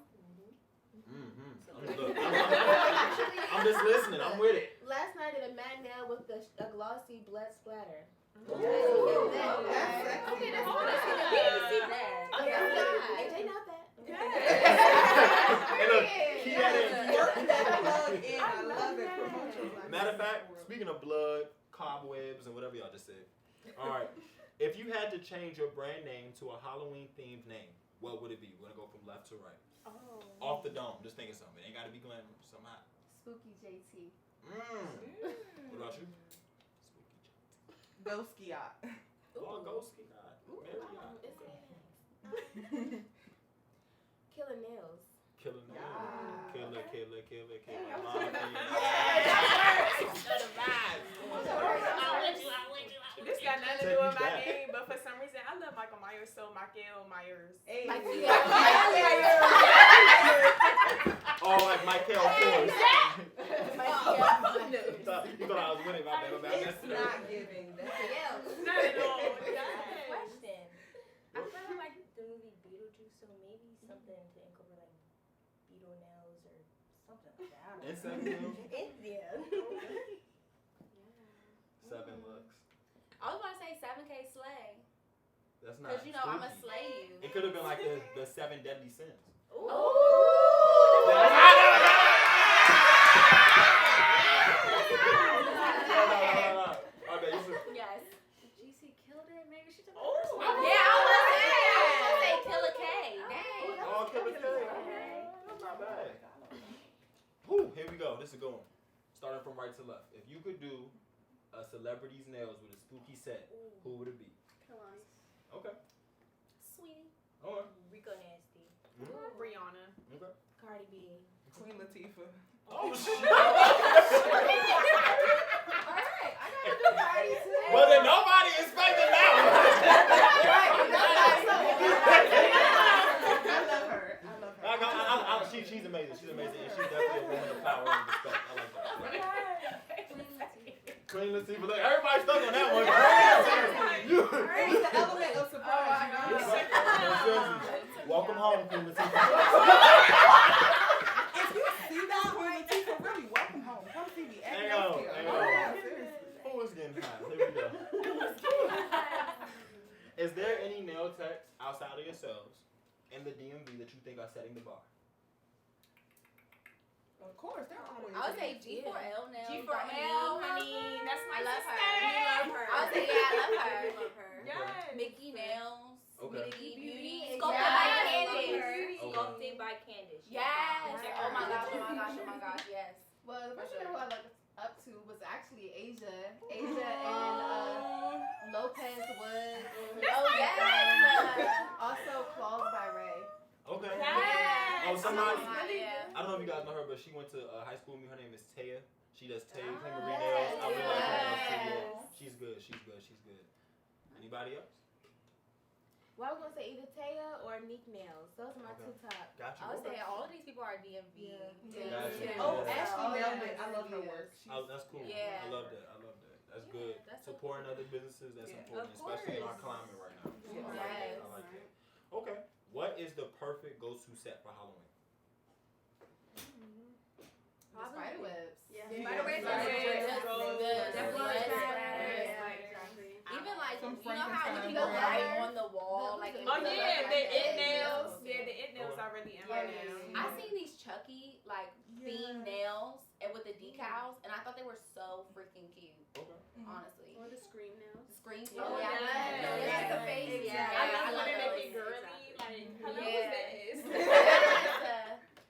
Look, I'm just listening. I'm with it. Last night I did a matte nail with a glossy blood splatter. Okay, that's We need to see good. that. Oh, Yeah. yeah. AJ not that. Hey, look, keep that in. Work that plug in. I I love love it. that. Promote your black. Matter of fact, speaking of blood, cobwebs, and whatever y'all just said. All right. If you had to change your brand name to a Halloween themed name, what would it be? We're going to go from left to right. Oh. Off the dome. Just think of something. It ain't got to be glamorous. Something hot. Spooky JT. What about you? Ghost yacht. Oh, ghost ski god. Mary yacht. Killer nails. Killer nail. Yeah. Killer. Yeah. This got nothing to do with my name, but for some reason I love Michael Myers, so Michael Myers. Hey. Oh, like Michael Kors. No. You thought I was winning. My bad. It's not giving. That's Not at all. Yes. Question. I kind of like the movie Beetlejuice, so maybe something to incorporate like beetle nails or something like that. I don't know. Insect nails? Yeah. 7 looks. I was about to say 7K slay, That's not. cause you know I'ma spooky. slay you. It could have been like the 7 deadly sins. Ooh. Yes. GC killed it. Maybe she took Oh, Yeah, I was gonna say Killer K. Dang. Oh, Killer K. That's not bad. Whew, here we go. This is a good one. Starting from right to left. If you could do a celebrity's nails with a spooky set, who would it be? Kalani. Okay. Sweetie. Alright. Rico Nasty. Rihanna. Okay. Cardi B. Queen Latifah. Oh, shit. Alright, I gotta do party too. Well, then nobody expected that one. I love her. She's amazing. She's amazing. And she's definitely a woman of power and respect. I like that. Queen Latifah. Look, everybody's stuck on that one. You. It's the element of surprise. Welcome home, Queen Latifah. If you see that Queen Latifah, really welcome home. Come see me. Hang on. Who is getting hot? Here we go. Is there any nail techs outside of yourselves in the DMV that you think are setting the bar? Of course, they're always. I would say G4L nails. G4L, honey. That's my I love sister. her. We love her. I would say yeah, I love We her. love her. Yes. Mickey Nails. Okay. Mickey Beauty. Beauty, Sculpted exactly. by Yes. Candace. Okay. Sculpted by Candace. Yes. Check Oh her my out. gosh, oh my gosh, oh my gosh, yes. Well, the person who I looked up to was actually Asia and Lopez Woods. Oh yes. Also Claws by Ray. Okay. Yes. Oh, somebody. Really Yeah. I don't know if you guys know her, but she went to high school with me. Her name is Taya. She does Tay Marie nails. I really like her nails too. Yeah. She's good. Anybody else? Well, I was gonna say either Taya or Neek Nails. Those are my two top. Gotcha. I would say all of these people are DMV. Gotcha. Oh, Ashley Nailed It. I love her work. That's cool. Yeah. I love that. That's good. Supporting other businesses, that's important, especially in our climate right now. Yes. I like it. Okay. What is the perfect go-to set for Halloween? Spider webs. Yeah. Spider Even like, Some you know how you Frankenstein can go brand. right on the wall, like. Oh yeah, the it nails. Yeah, the it nails are really in my nails. I seen these Chucky like themed nails and with the decals, and I thought they were so freaking cute. Okay. Honestly. Or the scream nails. The screen. Oh, yeah. yeah. Like the face. Yeah. I love when they those. make it girly. Like, hello, Yeah. who's this?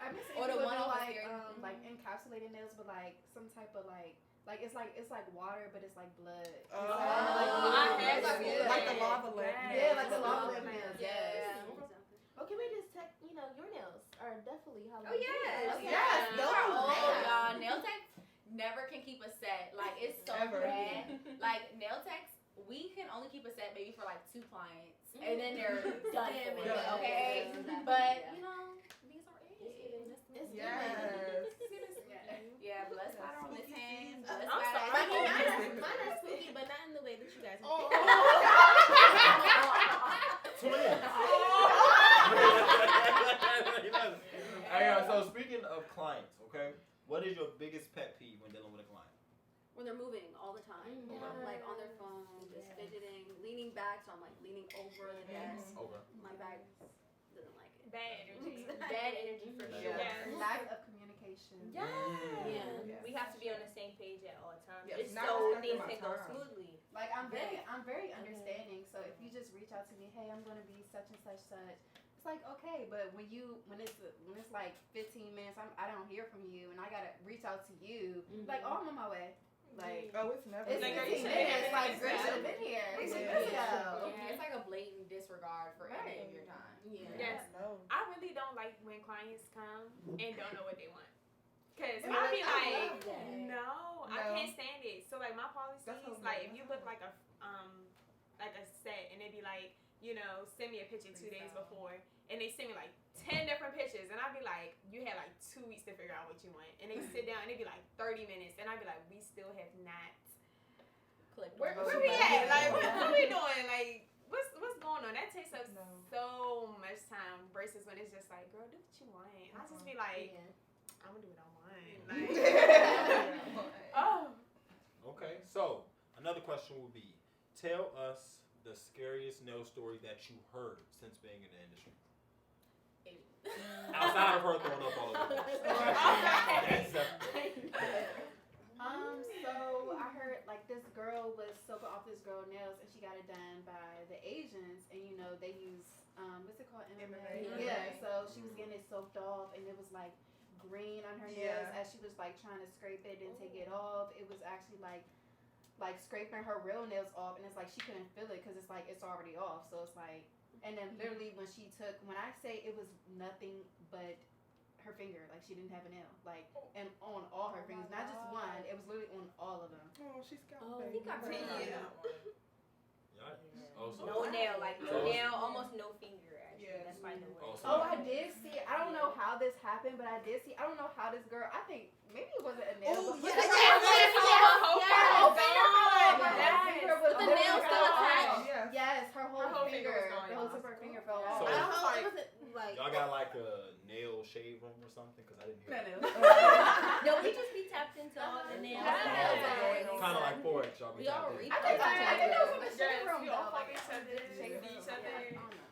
I miss Or the one on the like scary- like encapsulated nails, but like some type of like it's like water, but it's like blood. Oh, I had It's that. like the lava lamp. Yeah, like the lava lamp nails. Yes. Oh, can we just check? You know, your nails are definitely Halloween. Oh yes. Okay. Yes, Those those are are old, nice. y'all. Nail techs never can keep a set. Like it's so Ever. bad. Like nail techs, we can only keep a set maybe for like 2 clients, and then they're done for it. Yeah. Okay, but you know these are it. It's Yes. Yeah, blood splatter on this hand. Blood I'm splatter. sorry. Mine are spooky, but not in the way that you guys are. So speaking of clients, okay, what is your biggest pet peeve when dealing with a client? When they're moving all the time, like on their phone, just fidgeting, leaning back, so I'm like leaning over the desk. Okay. My bag doesn't like it. Bad energy. Bad energy for sure. Yes. Lack of communication. Yeah. Yes. We have to be on the same page at all times. Yes, Just not so respecting things my can go time. smoothly. Like I'm very understanding. So if you just reach out to me, hey, I'm gonna be such and such. It's like okay, but when it's like 15 minutes, I don't hear from you, and I gotta reach out to you. Like oh, I'm on my way. Like Oh, it's never. it's Like, 15 you minutes. should Like have girl been should have been here. Yeah. Yeah, it's like a blatant disregard for any of your time. Yeah. Yes. No. I really don't like when clients come and don't know what they want. Cause Really? I be I like, love that. no, I No. can't stand it. So like my policies, That's what like I'm if you book like a set and they be like, you know, send me a picture 2 days before, and they send me like 10 different pictures, and I be like, you had like 2 weeks to figure out what you want, and they sit down and they be like 30 minutes, and I be like, we still have not. Where we at? Like what we doing? Like what's going on? That takes up so much time versus when it's just like, girl, do what you want. And I just be like, I'm gonna do what I want. Like, oh. Okay, so another question will be, tell us the scariest nail story that you heard since being in the industry. Outside of her throwing up all over the place. So I heard like this girl was soaking off this girl nails, and she got it done by the Asians, and you know they use what's it called, MMA? Yeah. So she was getting it soaked off, and it was like green on her nails as she was like trying to scrape it and take it off. It was actually like scraping her real nails off, and it's like she couldn't feel it because it's like it's already off. So it's like, and then literally when I say it was nothing but her finger, like she didn't have a nail, like, and on all her fingers, not just one. It was literally on all of them. Oh, she's got He got Oh, no nail, like no nail, almost no finger. Actually, that's probably the worst. Oh, I did see it. I don't know how this happened, but I did see. I don't know how this girl. I think maybe it wasn't a nail. Oh, but yeah. her whole finger fell off. Yes. That finger was But the nail still attached. Yes, her whole finger finger. was The gone. whole tip of her finger fell off. So- I don't know. It wasn't like. y'all got like a nail shave room or something? Because I didn't hear it. No, we just be tapped into all the nails. Kind of like Forex, y'all be We all tapped in. read. I think it was in the shade Yes, room we all though. fuck Like, each other, shade see room. each other. I don't know.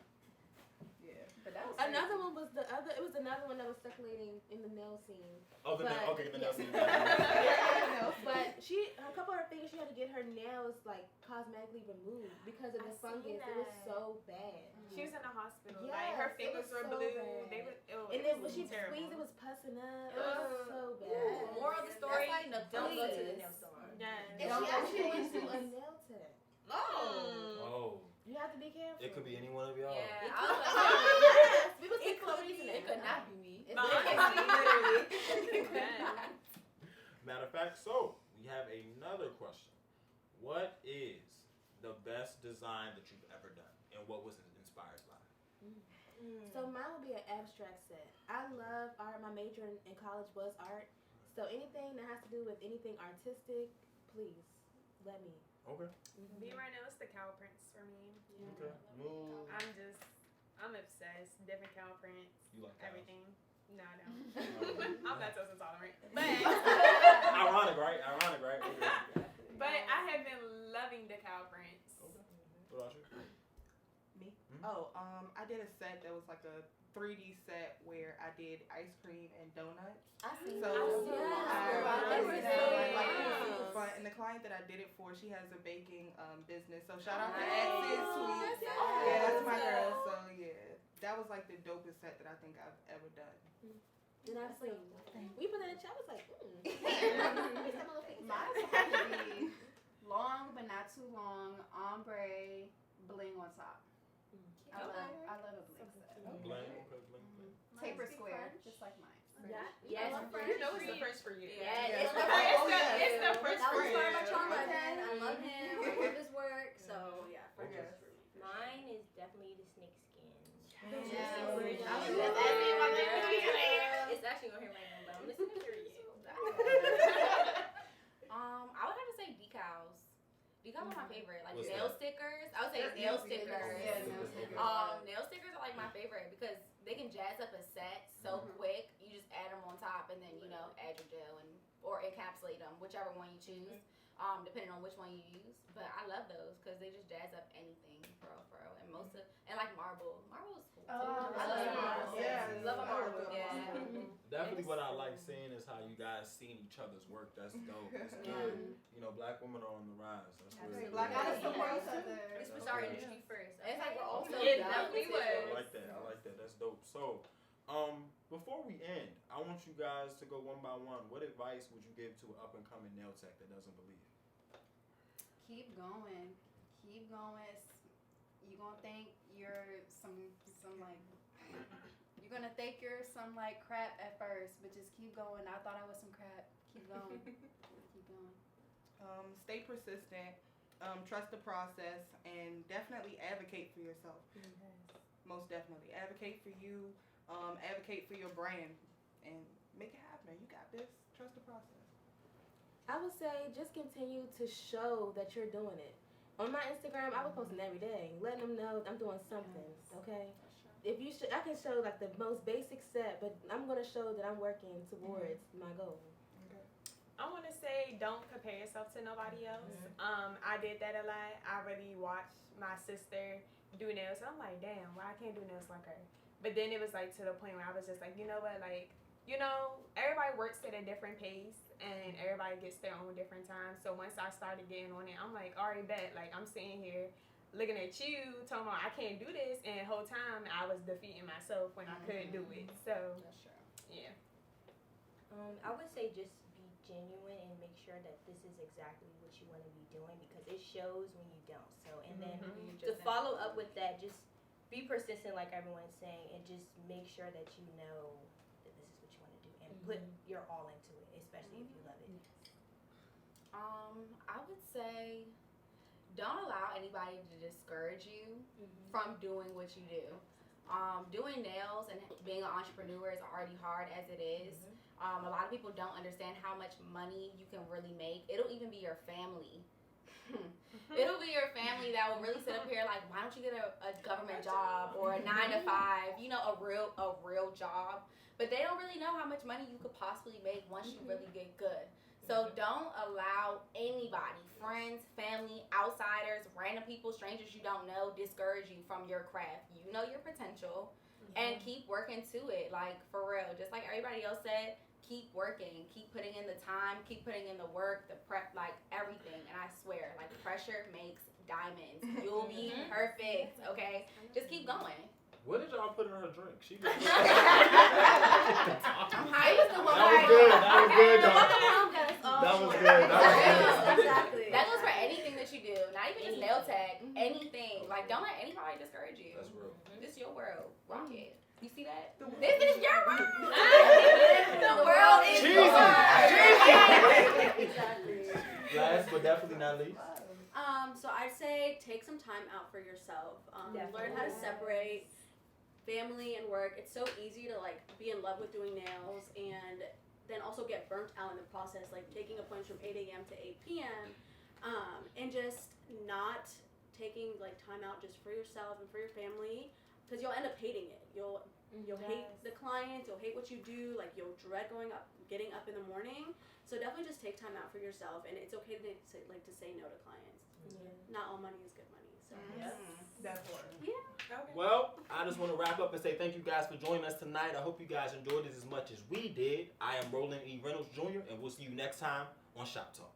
Yeah, but that was Another one was it was another one that was circulating in the nail scene. Oh, the nail. But- Okay, the nail scene. But a couple of her fingers, she had to get her nails like cosmetically removed because of the fungus. It was so bad. She was in the hospital. Yes, like her it fingers was were so blue. bad. They were. And then when was she terrible. squeezed, it was pussing up. It was so bad. Ooh, moral of the story: Don't go to the nail salon. Yes. And she actually went to a nail tech. Oh, You have to be careful. it could be any one of y'all. Yeah, It I was like, Yes, we was it could Chloe's be. nail. It could not be me. Literally. Matter of fact, so we have another question. What is the best design that you've ever done, and what was it inspired by? So mine would be an abstract set. I love art. My major in college was art. So anything that has to do with anything artistic, please let me. Okay. Me right now, it's the cow prints for me. Okay. Move. I'm obsessed. Different cow prints. You like cows? Everything. No, I don't. I'm lactose intolerant. But Ironic, right? Okay. but I have been loving the cow prints. Okay. What about you? Me? Oh, I did a set that was like a 3D set where I did ice cream and donuts. I see. So I it was super fun. fun. And the client that I did it for, she has a baking business. So shout out to Exit Sweets. Yeah, that's my girl. So yeah, that was like the dopest set that I think I've ever done. Then I see. We put it in the chat. I was like, Mine's supposed to be long but not too long, ombre, bling on top. I love a bling set. Bling. Taper square, just like mine. Yes. You know it's the French for you. Yes. It's the French That for was you. inspired by John Legend. I love him. I love his work. So yeah, French Okay. is for me. Mine is definitely the snake skin. It's actually on here right now, but I'm listening to you. I would have to say decals. Decals are my favorite. Like What's nail that? stickers. I would say nail stickers. Yeah, nail stickers. Nail stickers are like my favorite because they can jazz up a set so quick. You just add them on top and then add your gel or encapsulate them, whichever one you choose, depending on which one you use. But I love those because they just jazz up anything, for real. And like marble. Marble is cool too. I love marble. Yeah. Love a marble. Yeah. Definitely what I like seeing is how you guys seeing each other's work. That's dope. It's good. Black women are on the rise. That's really Black Gotta women support each other. This was our industry first. It's like we're all so It young, definitely too. was. I like that. That's dope. So, before we end, I want you guys to go one by one. What advice would you give to an up and coming nail tech that doesn't believe? Keep going. You're gonna think you're some like you're gonna think you're some like crap at first, but just keep going. I thought I was some crap. Keep going. Keep going. Stay persistent. Trust the process, and definitely advocate for yourself. Most definitely advocate for you. Advocate for your brand, and make it happen. You got this. Trust the process. I would say just continue to show that you're doing it. On my Instagram, I was posting every day, letting them know I'm doing something. Okay. If you I can show like the most basic set, but I'm gonna show that I'm working towards my goal. I want to say don't compare yourself to nobody else. I did that a lot. I really watched my sister do nails. And I'm like, damn, why I can't do nails like her? But then it was like to the point where I was just like, you know what, like, everybody works at a different pace and everybody gets their own different time. So once I started getting on it, I'm like, already bet. Like, I'm sitting here looking at you, talking about I can't do this, and the whole time I was defeating myself when I couldn't do it. So, yeah. I would say just be genuine and make sure that this is exactly what you want to be doing because it shows when you don't. So, and then to follow up with that, just be persistent like everyone's saying and just make sure that you know that this is what you want to do and put your all into it, especially if you love it. I would say don't allow anybody to discourage you from doing what you do. Doing nails and being an entrepreneur is already hard as it is. A lot of people don't understand how much money you can really make. It'll even be your family. It'll be your family that will really sit up here like, why don't you get a government job or a 9 to 5, a real job. But they don't really know how much money you could possibly make once you really get good. So don't allow anybody, friends, family, outsiders, random people, strangers you don't know, discourage you from your craft. You know your potential and keep working to it. Like, for real, just like everybody else said, keep working, keep putting in the time, keep putting in the work, the prep, like everything. And I swear, like, pressure makes diamonds. You'll be perfect, okay? Just keep going. What did y'all put in her drink? She just I'm high. That was good. Exactly. That goes for anything that you do. Not even just nail tech. Anything. Like, don't let anybody discourage you. That's real. This is your world. Rock it. You see that? This is your world. The world is Exactly. Last but definitely not least. So I'd say take some time out for yourself. Learn how to separate family and work. It's so easy to like be in love with doing nails and then also get burnt out in the process, like taking appointments from 8 a.m. to 8 p.m. And just not taking like time out just for yourself and for your family, because you'll end up hating it. You'll hate the clients, you'll hate what you do, like you'll dread getting up in the morning. So definitely just take time out for yourself, and it's okay to say no to clients. Not all money is good money. So Well, I just want to wrap up and say thank you guys for joining us tonight. I hope you guys enjoyed this as much as we did. I am Roland E. Reynolds Jr., and we'll see you next time on Shop Talk.